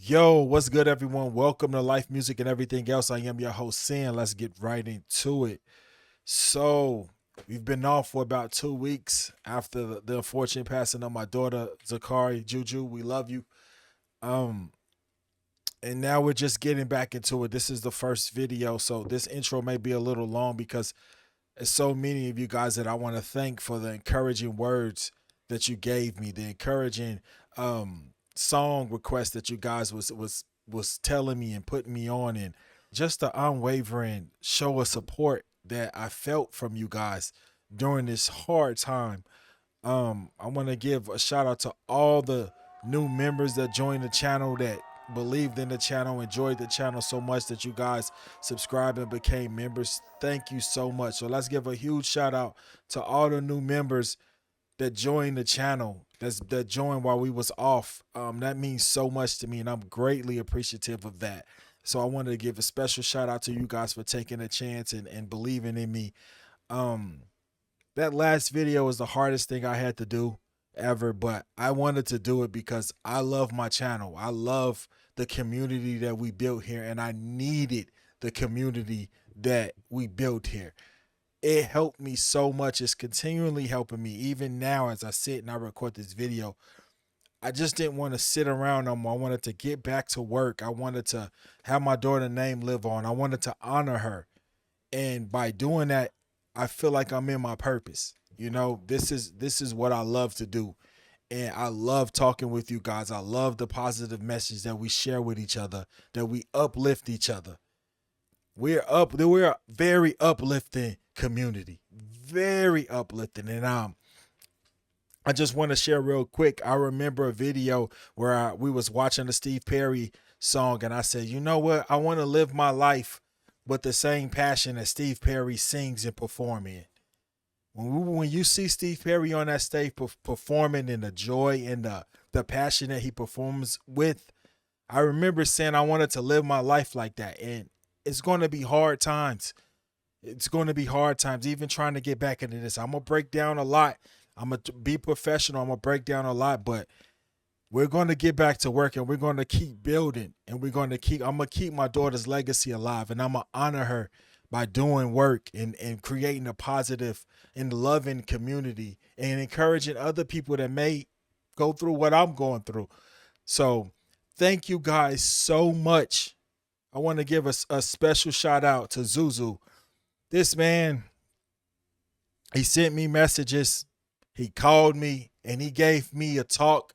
Yo, what's good, everyone? Welcome to Life Music and Everything Else. I am your host, Sin. Let's get right into it. So, we've been off for about 2 weeks after the unfortunate passing of my daughter, Zakari. Juju, we love you. Um, and now we're just getting back into it. This is the first video, so this intro may be a little long because there's so many of you guys that I want to thank for the encouraging words that you gave me, the encouraging song requests that you guys was telling me and putting me on, and just the unwavering show of support that I felt from you guys during this hard time. I want to give a shout out to all the new members that joined the channel, that believed in the channel, enjoyed the channel so much that you guys subscribed and became members. Thank you so much. So let's give a huge shout out to all the new members that joined the channel, that joined while we was off. That means so much to me, and I'm greatly appreciative of that. So I wanted to give a special shout out to you guys for taking a chance and believing in me. Um, that last video was the hardest thing I had to do ever, but I wanted to do it because I love my channel. I love the community that we built here, and I needed the community that we built here. It helped me so much. It's continually helping me. Even now, as I sit and I record this video, I just didn't want to sit around no more. I wanted to get back to work. I wanted to have my daughter's name live on. I wanted to honor her. And by doing that, I feel like I'm in my purpose. You know, this is what I love to do. And I love talking with you guys. I love the positive message that we share with each other, that we uplift each other. We're a very uplifting community. Very uplifting. And I just want to share real quick. I remember a video where we was watching the Steve Perry song, and I said, you know what? I want to live my life with the same passion that Steve Perry sings and perform in. When you see Steve Perry on that stage performing, and the joy and the passion that he performs with, I remember saying I wanted to live my life like that. And it's going to be hard times. It's going to be hard times, even trying to get back into this. I'm going to break down a lot. I'm going to be professional. I'm going to break down a lot, but we're going to get back to work, and we're going to keep building, and I'm going to keep my daughter's legacy alive, and I'm going to honor her by doing work and creating a positive and loving community and encouraging other people that may go through what I'm going through. So thank you guys so much. I want to give a special shout out to Zuzu. This man, he sent me messages, he called me, and he gave me a talk,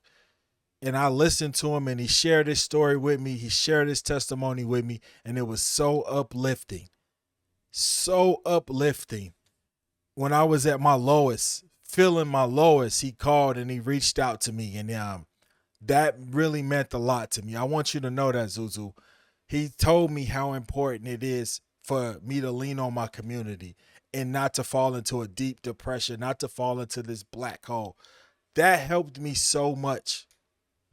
and I listened to him, and he shared his story with me. He shared his testimony with me, and it was so uplifting. So uplifting. When I was at my lowest, feeling my lowest, he called and he reached out to me, and that really meant a lot to me. I want you to know that, Zuzu. He told me how important it is for me to lean on my community and not to fall into a deep depression, not to fall into this black hole. That helped me so much,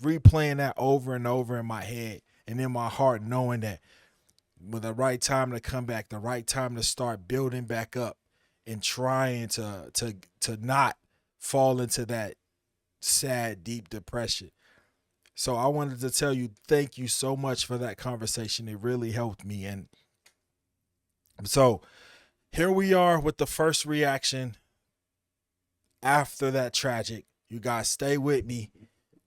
replaying that over and over in my head and in my heart, knowing that with the right time to come back, the right time to start building back up and trying to not fall into that sad, deep depression. So I wanted to tell you, thank you so much for that conversation. It really helped me. And so here we are with the first reaction after that tragic. You guys stay with me.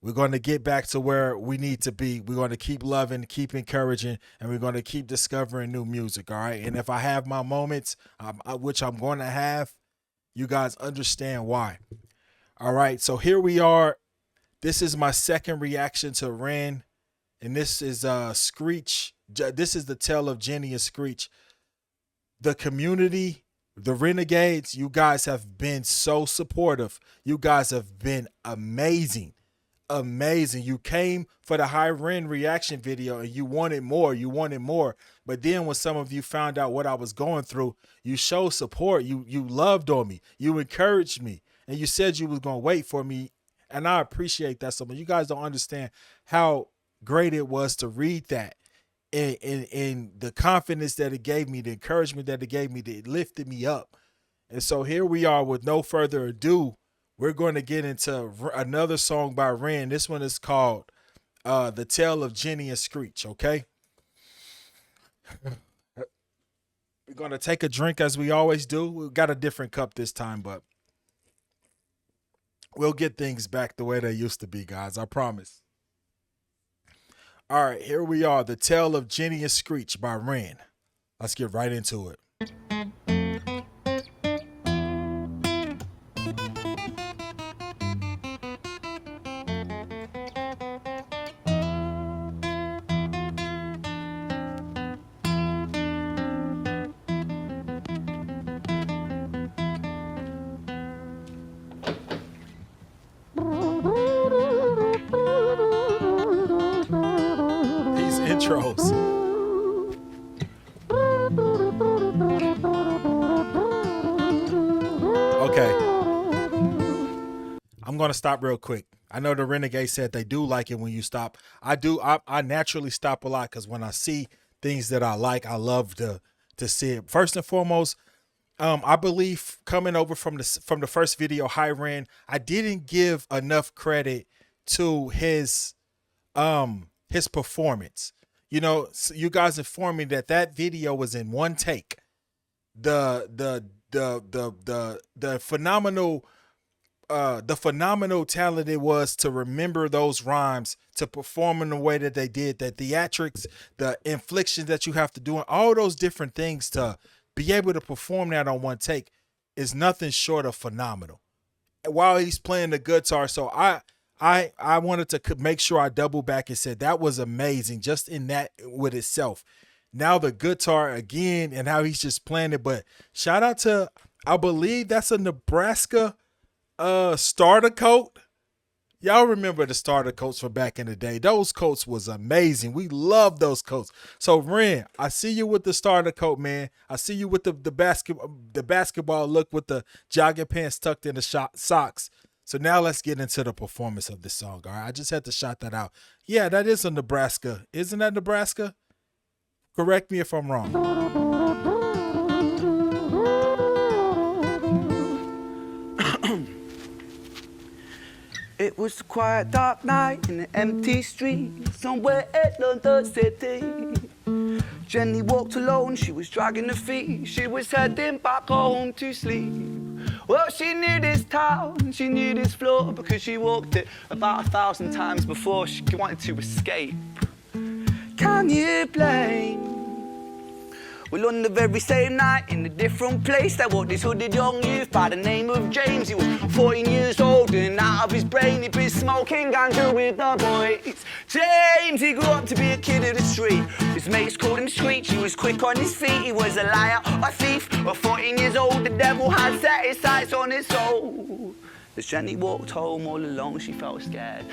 We're going to get back to where we need to be. We're going to keep loving, keep encouraging, and we're going to keep discovering new music, all right? And if I have my moments, which I'm going to have, you guys understand why. All right, so here we are. This is my second reaction to Ren, and this is Screech. This is the tale of Jenny and Screech. The community, the Renegades, you guys have been so supportive. You guys have been amazing. Amazing. You came for the High Ren reaction video and you wanted more. You wanted more. But then when some of you found out what I was going through, you showed support. You loved on me. You encouraged me. And you said you was going to wait for me. And I appreciate that so much. You guys don't understand how great it was to read that. And the confidence that it gave me, the encouragement that it gave me, that it lifted me up. And so here we are with no further ado. We're going to get into another song by Ren. This one is called The Tale of Jenny and Screech. Okay, we're gonna take a drink as we always do. We got a different cup this time, but we'll get things back the way they used to be, guys. I promise. All right, here we are. The Tale of Jenny and Screech by Ren. Let's get right into it. These intros. Okay, I'm gonna stop real quick. I know the Renegade said they do like it when you stop. I do. I naturally stop a lot because when I see things that I like, I love to see it. First and foremost, I believe coming over from the first video, High Ren, I didn't give enough credit to his performance. You know, you guys informed me that that video was in one take. The phenomenal the phenomenal talent it was to remember those rhymes, to perform in the way that they did, the theatrics, the inflictions that you have to do, and all those different things to be able to perform that on one take is nothing short of phenomenal. While he's playing the guitar, so I wanted to make sure I double back and said that was amazing just in that with itself. Now the guitar again and how he's just playing it, but shout out to, I believe that's a Nebraska starter coat. Y'all remember the starter coats from back in the day? Those coats was amazing. We love those coats. So Ren, I see you with the starter coat, man. I see you with the basketball look with the jogging pants tucked in the socks. So now let's get into the performance of this song. All right, I just had to shout that out. Yeah, that is a Nebraska. Isn't that Nebraska? Correct me if I'm wrong. It was a quiet, dark night in an empty street somewhere in London City. Jenny walked alone, she was dragging her feet. She was heading back home to sleep. Well, she knew this town, she knew this floor, because she walked it about 1,000 times before she wanted to escape. Can you blame? Well, on the very same night, in a different place, there walked this hooded young youth by the name of James. He was 14 years old and out of his brain, he'd been smoking ganja with the boys. James, he grew up to be a kid of the street. His mates called him Screech, he was quick on his feet. He was a liar, a thief, at 14 years old, the devil had set his sights on his soul. As Jenny walked home all alone, she felt scared.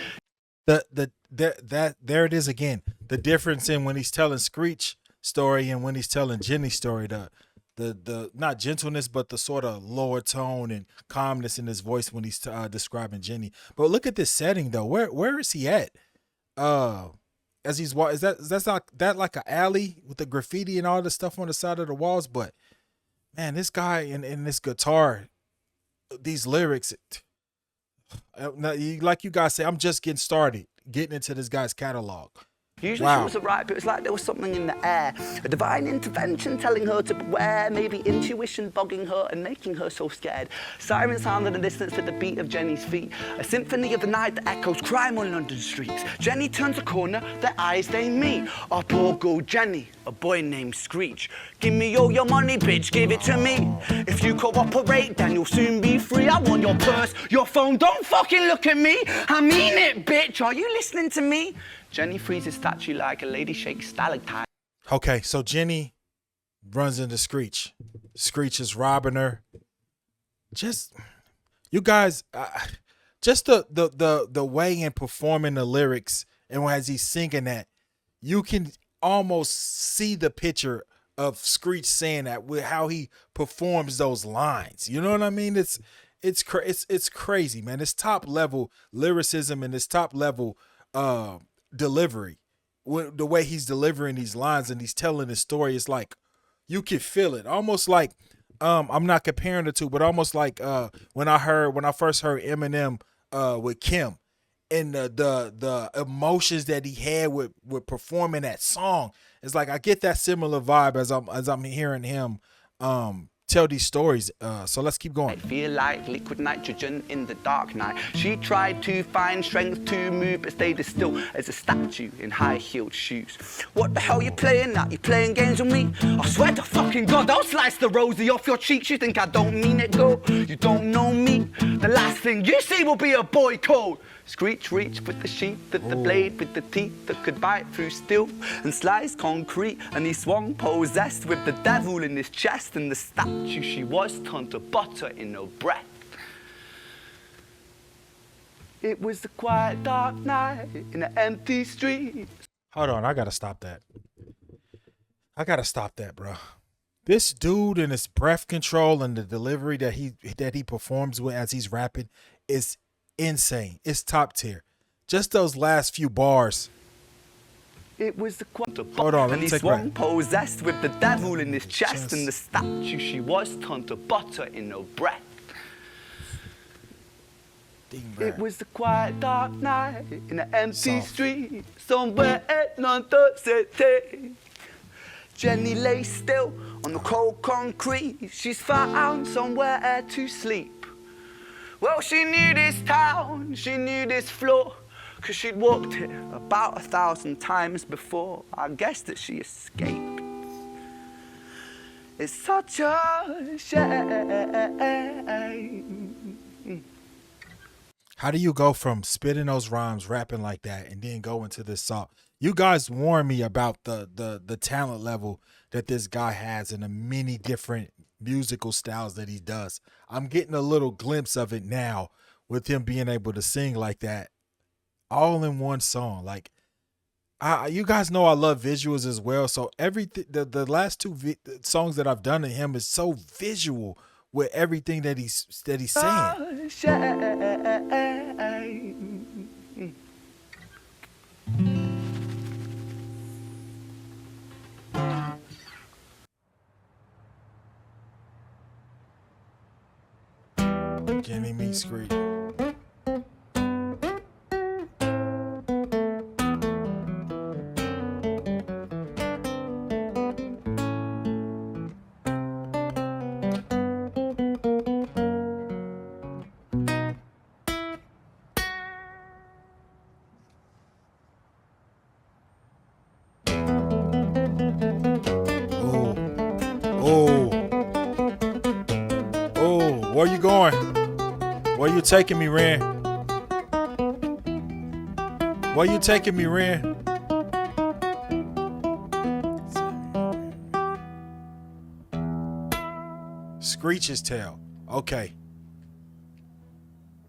There it is again. The difference in when he's telling Screech story and when he's telling Jenny's story, the not gentleness but the sort of lower tone and calmness in his voice when he's describing Jenny. But look at this setting though. Where is he at? As he's is that's not that like an alley with the graffiti and all the stuff on the side of the walls? But man, this guy and this guitar, these lyrics, like you guys say, I'm just getting started getting into this guy's catalog. Usually she was alright, but it was like there was something in the air. A divine intervention telling her to beware, maybe intuition bugging her and making her so scared. Sirens sound in the distance at the beat of Jenny's feet. A symphony of the night that echoes crime on London streets. Jenny turns a corner, their eyes they meet. Our poor girl Jenny, a boy named Screech. Give me all your money, bitch, give it to me. If you cooperate, then you'll soon be free. I want your purse, your phone, don't fucking look at me. I mean it, bitch, are you listening to me? Jenny freezes statue like a lady shakes stalactite. Okay, so Jenny runs into Screech. Screech is robbing her. Just, you guys, just the way in performing the lyrics and as he's singing that, you can almost see the picture of Screech saying that with how he performs those lines. You know what I mean? It's crazy, man. It's top level lyricism and it's top level delivery. The way he's delivering these lines and he's telling his story, it's like you can feel it. Almost like I'm not comparing the two, but almost like when I first heard Eminem with Kim, and the emotions that he had with performing that song. It's like I get that similar vibe as I'm hearing him tell these stories. So let's keep I going. feel like liquid nitrogen in the dark night. She tried to find strength to move, but stayed as still as a statue in high-heeled shoes. What the hell you playing at? You playing games with me? I swear to fucking God, I'll slice the rosy off your cheeks. You think I don't mean it, girl? You don't know me. The last thing you see will be a boy code. Screech reached with the sheath of the blade with the teeth that could bite through steel and slice concrete, and he swung possessed with the devil in his chest, and the statue she was turned to butter in her breath. It was the quiet dark night in an empty street. Hold on, I gotta stop that. Bro. This dude and his breath control and the delivery that he performs with as he's rapping is insane. It's top tier. Just those last few bars. It was the Hold on, let and me he take a swung breath. possessed with the devil in his chest, Chest. and the statue she was turned to butter in her breath. It was the quiet dark night in an empty Soft. street somewhere in London City. Jenny lay still on the cold concrete. She's found somewhere to sleep. Well, she knew this town, she knew this floor, 'cause she'd walked here about 1,000 times before. I guess that she escaped. It's such a shame. How do you go from spitting those rhymes, rapping like that, and then go into this song? You guys warned me about the talent level that this guy has and the many different musical styles that he does. I'm getting a little glimpse of it now with him being able to sing like that, all in one song. Like, you guys know I love visuals as well. So everything, the last two songs that I've done to him is so visual with everything that he's saying. Jenny Screech. Oh, where you going? Where you taking me, Ren? Where you taking me, Ren? Screech's tail. Okay.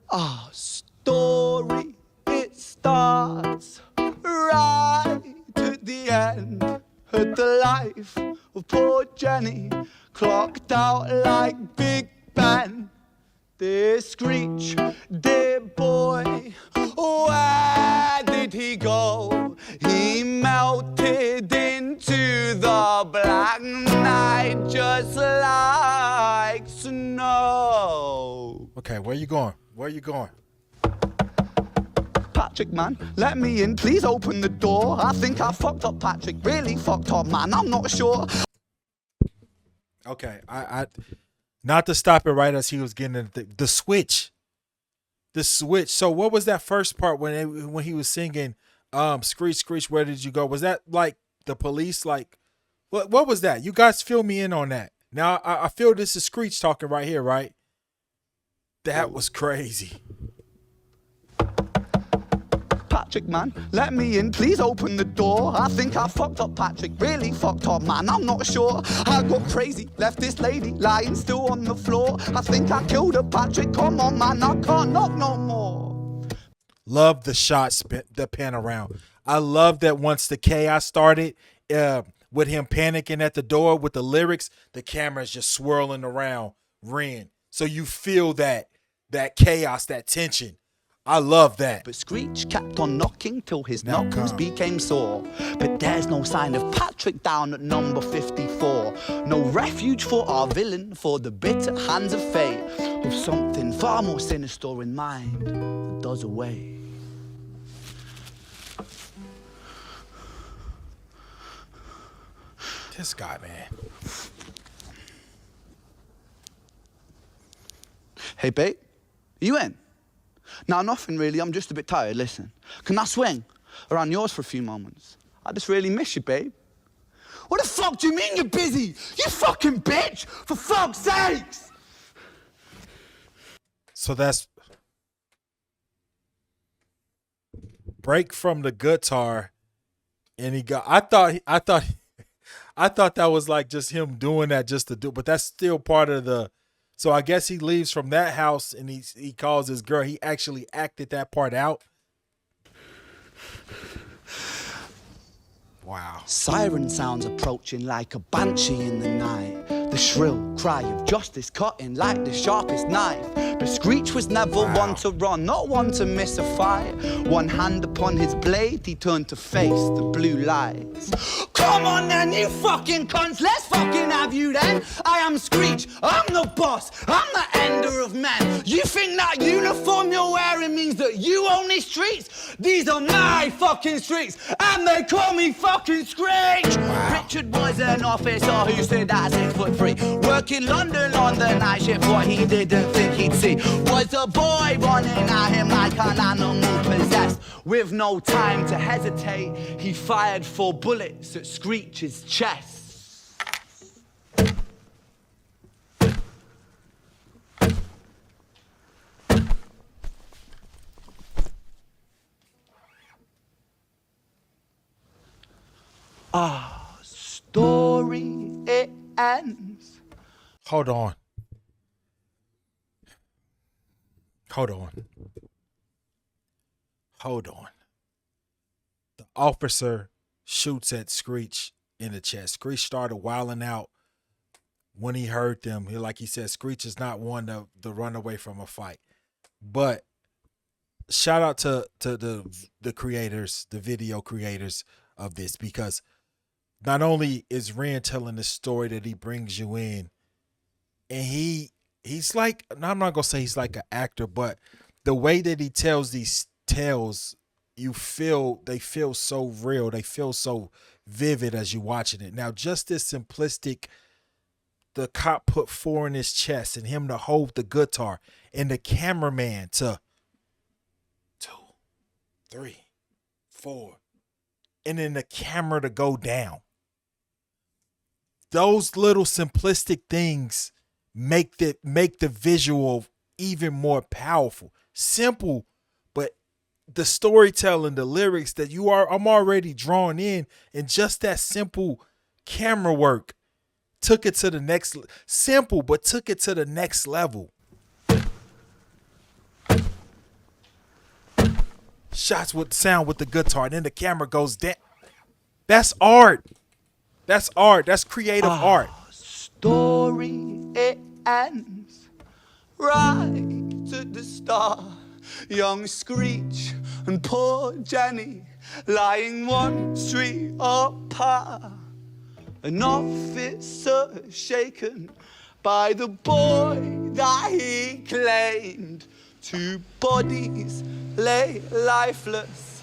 Our story, it starts right at the end of the life of poor Jenny, clocked out like Big Ben. Dear Screech, dear boy, where did he go? He melted into the black night just like snow. Okay, where you going? Where you going? Patrick, man, let me in. Please open the door. I think I fucked up, Patrick. Really fucked up, man. I'm not sure. Okay, I not to stop it right as he was getting the switch. The switch. So what was that first part when he was singing Screech, Screech, where did you go? Was that like the police? Like what was that? You guys fill me in on that. Now I feel this is Screech talking right here, right? That was crazy. Patrick, man, let me in. Please open the door. I think I fucked up, Patrick. Really fucked up, man. I'm not sure. I got crazy. Left this lady lying still on the floor. I think I killed her, Patrick. Come on, man. I can't knock no more. Love the shot, the pan around. I love that once the chaos started, with him panicking at the door with the lyrics, the camera's just swirling around Ren. So you feel that chaos, that tension. I love that. But Screech kept on knocking till his Now knuckles come. became sore. But there's no sign of Patrick down at number 54. No refuge for our villain, for the bitter hands of fate, with something far more sinister in mind that does away This guy, man. Hey, babe, you in? No, nothing really. I'm just a bit tired. Listen, can I swing around yours for a few moments? I just really miss you, babe. What the fuck do you mean you're busy? You fucking bitch! For fuck's sakes! So that's break from the guitar, and he got. I thought that was like just him doing that just to do, but that's still part of the. So I guess he leaves from that house and he calls his girl. He actually acted that part out. Wow. Siren sounds approaching like a banshee in the night. The shrill cry of justice cutting like the sharpest knife. But Screech was never one to run, not one to miss a fight. One hand upon his blade, he turned to face the blue lights. Come on then, you fucking cunts, let's fucking have you then. I am Screech, I'm the boss, I'm the ender of men. You think that uniform you're wearing means that you own these streets? These are my fucking streets, and they call me fucking Screech. Richard was an officer who stood at 6'3", working London on the night shift. What he didn't think he'd see was a boy running at him like an animal possessed. With no time to hesitate, he fired 4 bullets at Screech's chest. Story it ends. Hold on. Hold on. Hold on. The officer shoots at Screech in the chest. Screech started wilding out when he heard them. Like he said, Screech is not one to run away from a fight. But shout out to the creators, the video creators of this, because not only is Ren telling the story that he brings you in, and he's like, I'm not gonna say he's like an actor, but the way that he tells these tales, they feel so real, they feel so vivid as you're watching it. Now, just this simplistic, the cop put 4 in his chest and him to hold the guitar, and the cameraman to 2, 3, 4, and then the camera to go down. Those little simplistic things make the visual even more powerful. Simple, but the storytelling, the lyrics that I'm already drawn in, and just that simple camera work took it to the next simple, but took it to the next level. Shots with sound with the guitar, and then the camera goes down. That's art. That's art. That's creative art. Story it ends right at the start. Young Screech and poor Jenny lying 1 street apart. An officer shaken by the boy that he claimed. 2 bodies lay lifeless,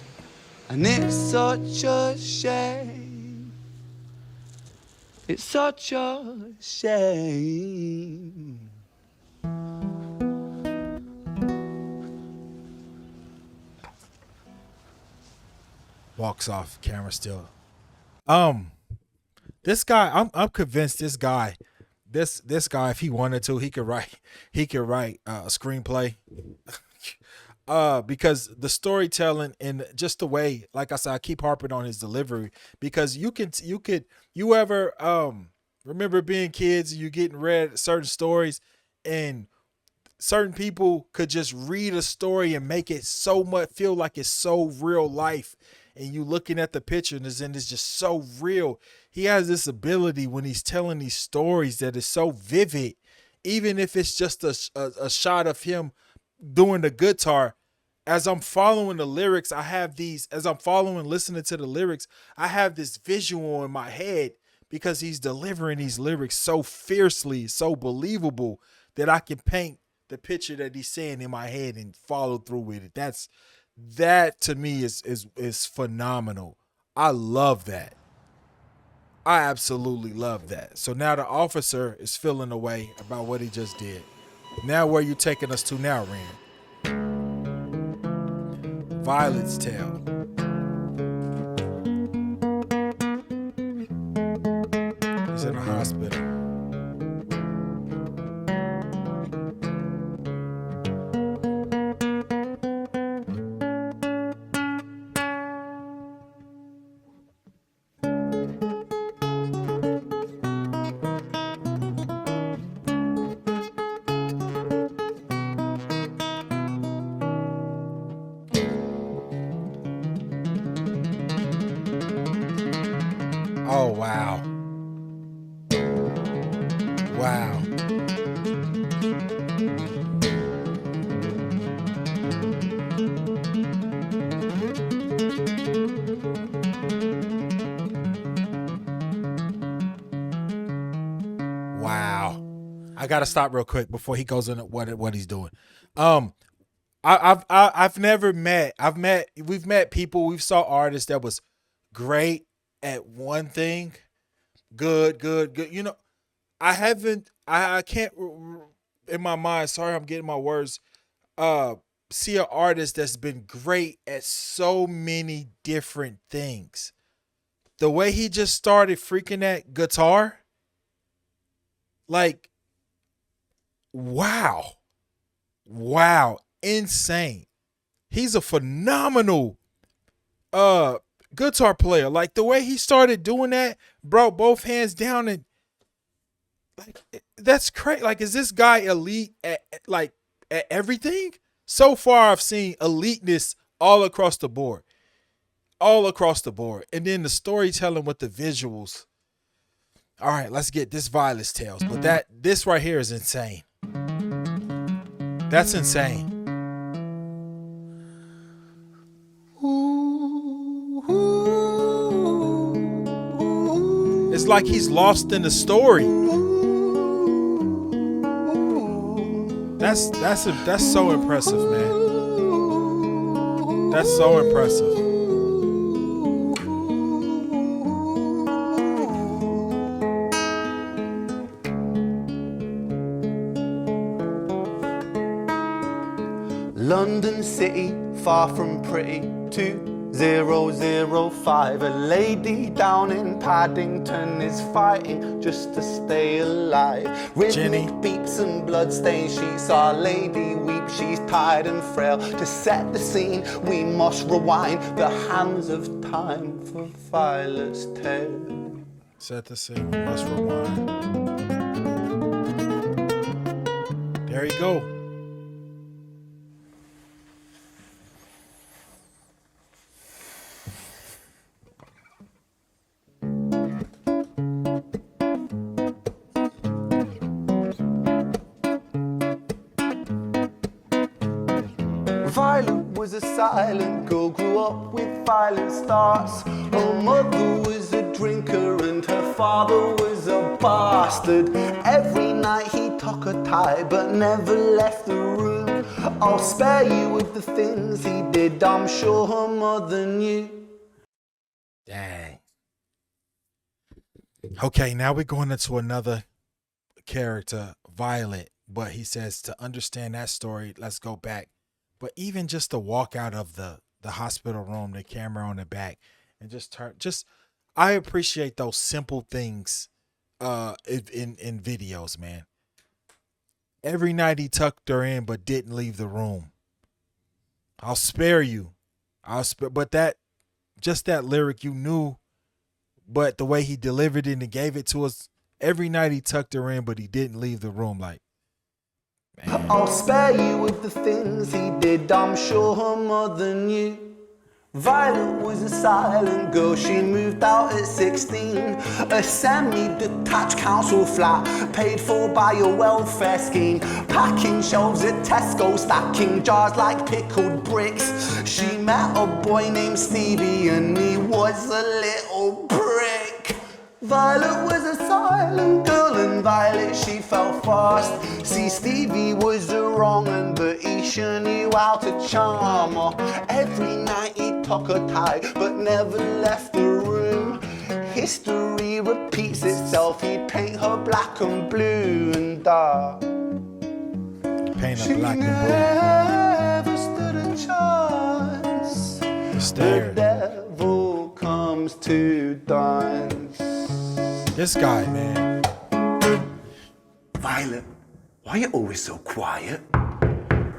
and it's such a shame. It's such a shame. Walks off, camera still. This guy, I'm convinced this guy, if he wanted to, he could write a screenplay. Because the storytelling and just the way, like I said, I keep harping on his delivery, because you ever remember being kids and you getting read certain stories, and certain people could just read a story and make it so much feel like it's so real life, and you looking at the picture and it's just so real. He has this ability when he's telling these stories that is so vivid, even if it's just a shot of him doing the guitar. As I'm following the lyrics, listening to the lyrics, I have this visual in my head, because he's delivering these lyrics so fiercely, so believable, that I can paint the picture that he's saying in my head and follow through with it. That to me is phenomenal. I love that. I absolutely love that. So now the officer is feeling a way about what he just did. Now where you taking us to now, Ren? Violet's tale. He's in the hospital. Oh wow. Wow. Wow. I gotta stop real quick before he goes into what he's doing. Um, I've never met. We've met people. We've saw artists that was great at one thing. Good. You know, I haven't. I can't in my mind. Sorry, I'm getting my words. Uh, see an artist that's been great at so many different things. The way he just started freaking that guitar, like, wow, wow, insane. He's a phenomenal guitar player. Like the way he started doing that, brought both hands down and like that's crazy. Like, is this guy elite at everything? So far, I've seen eliteness all across the board, and then the storytelling with the visuals. All right, let's get this Violet's Tales, but this right here is insane. That's insane. It's like he's lost in the story. That's so impressive, man. That's so impressive. London City, far from pretty, 2005. A lady down in Paddington is fighting just to stay alive. Jenny. Rhythmic beats and bloodstained sheets. Our lady weeps, she's tired and frail. To set the scene, we must rewind the hands of time for Violet's tale. Set the scene, we must rewind. There you go. Violet was a silent girl, grew up with violent starts. Her mother was a drinker and her father was a bastard. Every night he took her tie but never left the room. I'll spare you with the things he did, I'm sure her mother knew. Dang. Okay, now we're going into another character, Violet. But he says to understand that story, let's go back. But even just the walk out of the hospital room, the camera on the back, and I appreciate those simple things in videos, man. Every night he tucked her in but didn't leave the room. I'll spare you. But that lyric you knew, but the way he delivered it and gave it to us, every night he tucked her in but he didn't leave the room, like, man. I'll spare you with the things he did, I'm sure her mother knew. Violet was a silent girl, she moved out at 16. A semi-detached council flat, paid for by a welfare scheme. Packing shelves at Tesco, stacking jars like pickled bricks. She met a boy named Stevie and he was a little prick. Violet was a silent girl and Violet she fell fast. See, Stevie was a wrong un, but he sure knew how to charm her. Every night he took her tie but never left the room. History repeats repeats itself. He'd paint her black and blue and dark. Paint She a black and never stood a chance. blue. The The stairs. devil comes to dance. This guy, man. Violet, why are you always so quiet?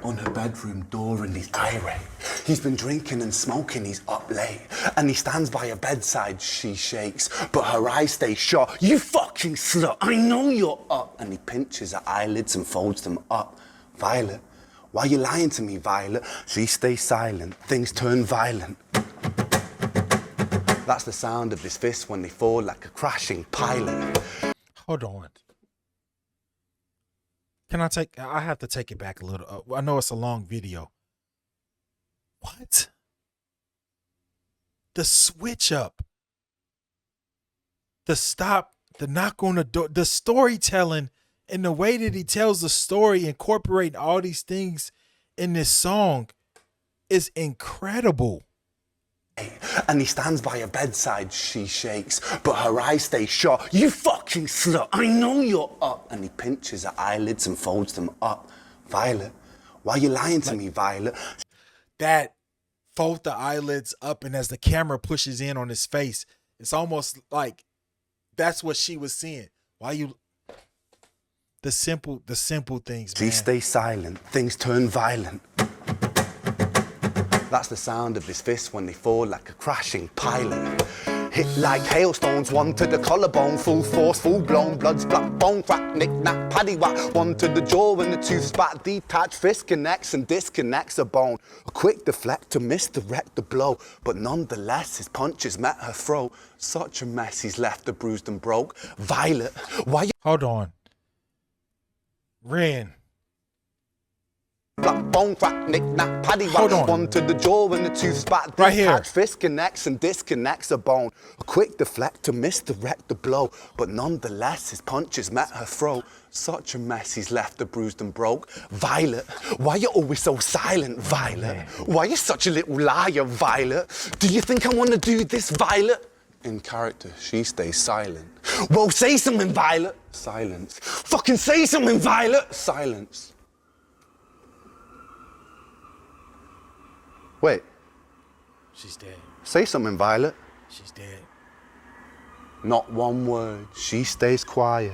On her bedroom door and he's irate. He's been drinking and smoking, he's up late. And he stands by her bedside, she shakes, but her eyes stay shut. You fucking slut, I know you're up. And he pinches her eyelids and folds them up. Violet, why are you lying to me, Violet? She stays silent, things turn violent. That's the sound of his fists when they fall like a crashing pilot. Hold on. I have to take it back a little. I know it's a long video. What? The switch up. The stop, the knock on the door, the storytelling and the way that he tells the story, incorporating all these things in this song is incredible. And he stands by her bedside, she shakes, but her eyes stay shut. You fucking slut, I know you're up. And he pinches her eyelids and folds them up. Violet, why are you lying to me, Violet? That fold the eyelids up, and as the camera pushes in on his face, it's almost like that's what she was seeing. Why you? The simple things, man. She stays silent, things turn violent. That's the sound of his fists when they fall like a crashing pilot. Hit like hailstones, one to the collarbone, full force, full blown, blood's black bone, crack, knick, knack, paddywhack, one to the jaw and the tooth spat, detached, fist connects and disconnects a bone. A quick deflect to misdirect the blow, but nonetheless his punches met her throat. Such a mess, he's left her bruised and broke. Violet, why you? Hold on. Ren. Black bone, crack, knick, knack, Hold on. paddywhack, one to the jaw and the tooth spat, Right here. detached, fist connects and disconnects a bone. A quick deflect to misdirect the blow, but nonetheless his punches met her throat. Such a mess, he's left her bruised and broke. Violet, why you always so silent, Violet? Why you such a little liar, Violet? Do you think I want to do this, Violet? In character, she stays silent. Well, say something, Violet. Silence. Fucking say something, Violet. Silence. Wait, She's dead. say something, Violet. She's dead. Not one word, she stays quiet.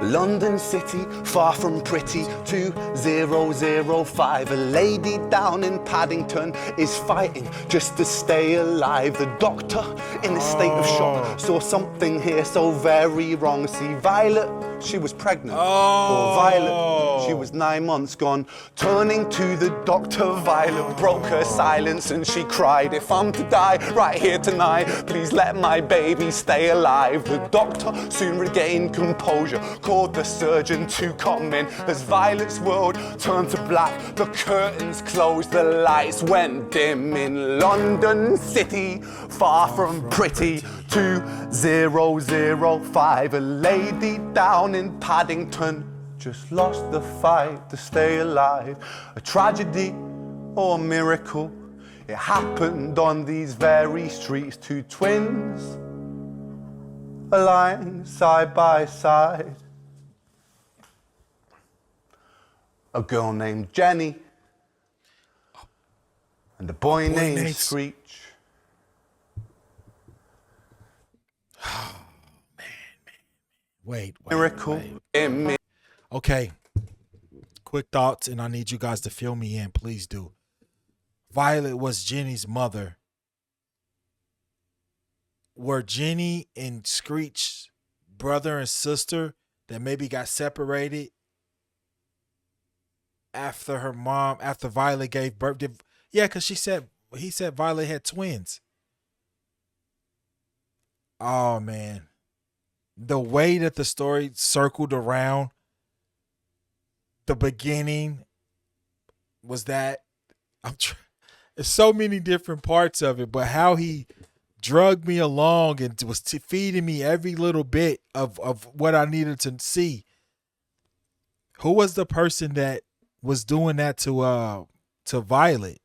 London City, far from pretty, 2005. A lady down in Paddington is fighting just to stay alive. The doctor, in a state of shock, saw something here so very wrong. See, Violet, she was pregnant. Poor Violet, she was 9 months gone. Turning to the doctor, Violet broke her silence and she cried, if I'm to die right here tonight, please let my baby stay alive. The doctor soon regained composure, called the surgeon to come in. As Violet's world turned to black, the curtains closed, the lights went dim. In London City, far from pretty, 2005. A lady down in Paddington just lost the fight to stay alive. A tragedy or a miracle, it happened on these very streets. Two twins aligned side by side. A girl named Jenny and a boy named Screech. Wait. Miracle in me. Okay. Quick thoughts, and I need you guys to fill me in. Please do. Violet was Jenny's mother. Were Jenny and Screech brother and sister that maybe got separated after Violet gave birth? Yeah, because he said Violet had twins. Oh, man. The way that the story circled around the beginning was that there's so many different parts of it, but how he drugged me along and was feeding me every little bit of what I needed to see. Who was the person that was doing that to Violet?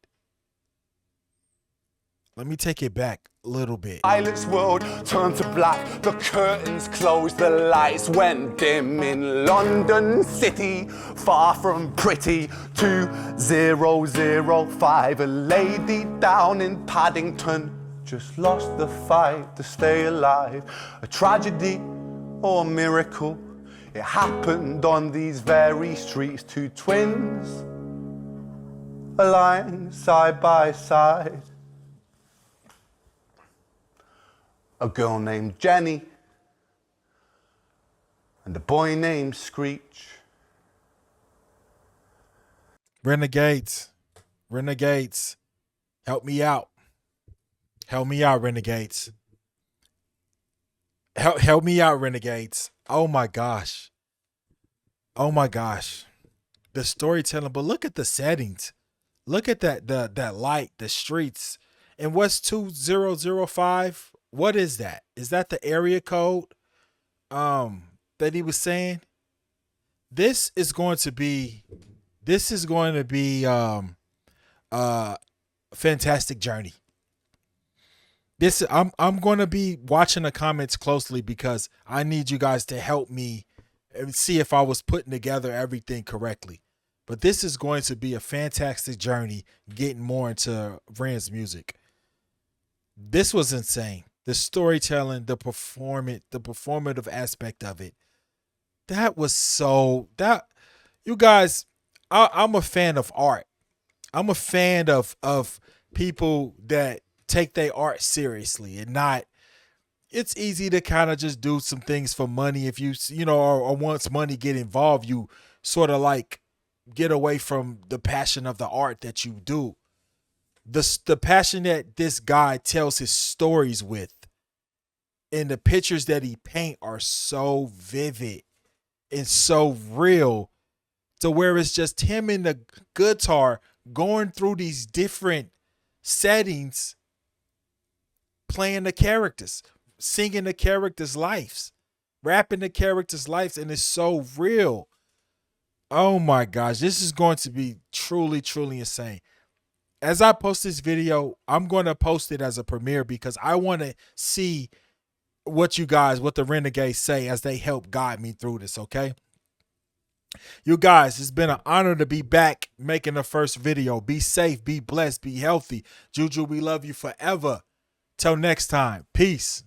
Let me take it back a little bit. Violet's world turned to black, the curtains closed, the lights went dim in London City, far from pretty. 2005, a lady down in Paddington just lost the fight to stay alive. A tragedy or a miracle, it happened on these very streets. Two twins aligned side by side. A girl named Jenny and a boy named Screech. Renegades, help me out. Help me out, Renegades. Help me out, Renegades. Oh my gosh. The storytelling, but look at the settings. Look at that light, the streets. And what's 2005? What is that? Is that the area code that he was saying? This is going to be fantastic journey. I'm going to be watching the comments closely because I need you guys to help me and see if I was putting together everything correctly. But this is going to be a fantastic journey getting more into Ren's music. This was insane. The storytelling, the performative aspect of it. You guys, I'm a fan of art. I'm a fan of people that take their art seriously and not. It's easy to kind of just do some things for money if you know, or once money get involved, you sort of like get away from the passion of the art that you do. The passion that this guy tells his stories with and the pictures that he paint are so vivid and so real to where it's just him and the guitar going through these different settings, playing the characters, singing the characters' lives, rapping the characters' lives, and it's so real. Oh my gosh, this is going to be truly, truly insane. As I post this video, I'm going to post it as a premiere because I want to see what the Renegades say as they help guide me through this, okay? You guys, it's been an honor to be back making the first video. Be safe, be blessed, be healthy. Juju, we love you forever. Till next time, peace.